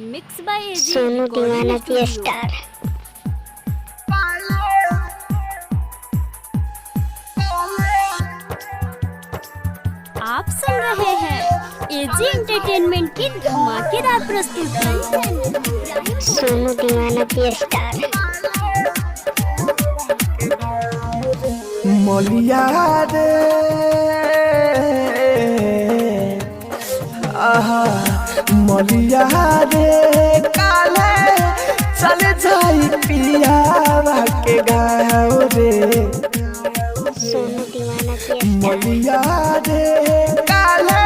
Mix by AG Sonu दीवाना की star. आप सुन रहे हैं एजी एंटरटेनमेंट की धमाकेदार प्रस्तुति। सोनू दीवाना की स्टार। मलिया रे आहा मलिया रे काले चल जाई पियावा के गाँव रे। सोनू दीवाना की मलिया रे काले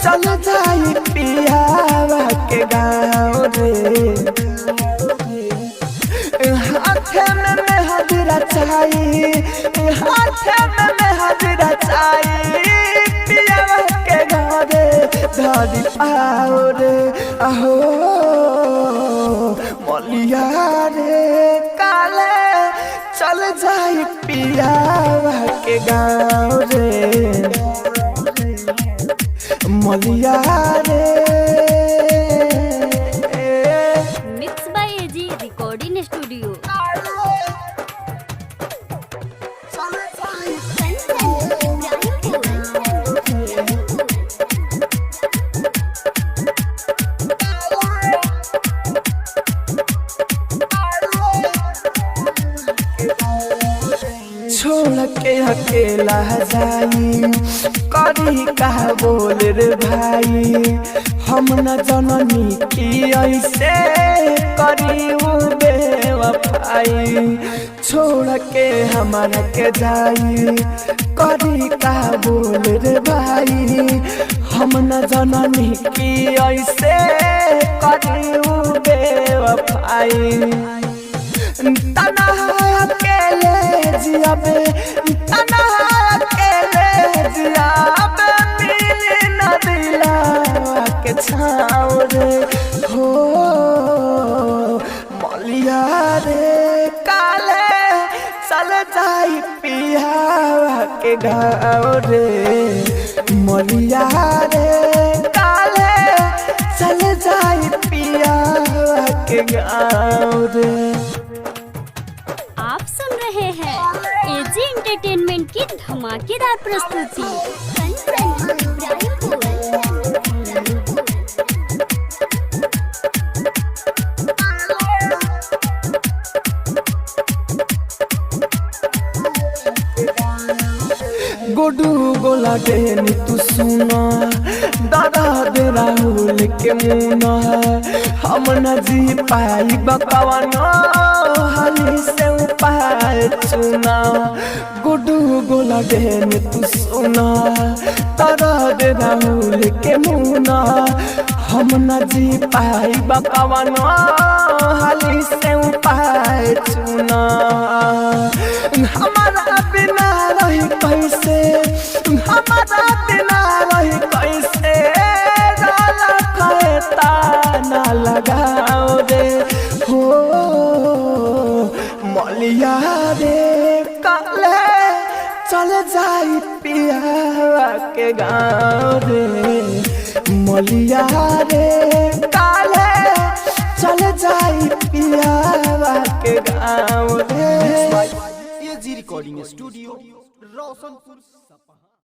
चल जाई पियावा के गाँव रे। हाथे में हाजिरा चाहिए, हाथे में हाजिरा चाहिए पियावा के घरे धरी आओ रे आहो। मलिया रे काले चल जाई पियावा के गाँव रे। मलिया रे mix by A G recording studio. छोड़ के अकेला जाई करी का बोल रे भाई। हम न जननी की ऐसे करी बेवफाई। छोड़ के हमारा के जाई करी का बोल रे भाई। हम न जननी की ऐसे करी बेवफाई। तना अकेले जियाबे, तना अकेले जियाबे मिली न दिलावा के छाँव रे हो। मलिया रे काले चल जाई पियावा के गाँव रे। मलिया रे काले चल जाई पियावा के गाँव रे। आप सुन रहे हैं एजी एंटरटेनमेंट की धमाकेदार प्रस्तुति। गोडू गोला देनी तू सुना दादा दे राहुल के मुना। हम न जी पाई बकवाना हाली से उपाय चुना। गोडू गोला देनी तू सुना दादा दे राहुल के मुना। हम न जी पाई बकवाना हाली से उपाय चुना। हमारा बिना रही कैसे, हमारा बिना रही कैसे डाला कहता ना लगाओ रे हो। मलिया रे काले चल जाई पियावा के गाँव रे। मलिया रे काले चल जाई पियावा के गाँव रे। AG recording studio Roshanpur.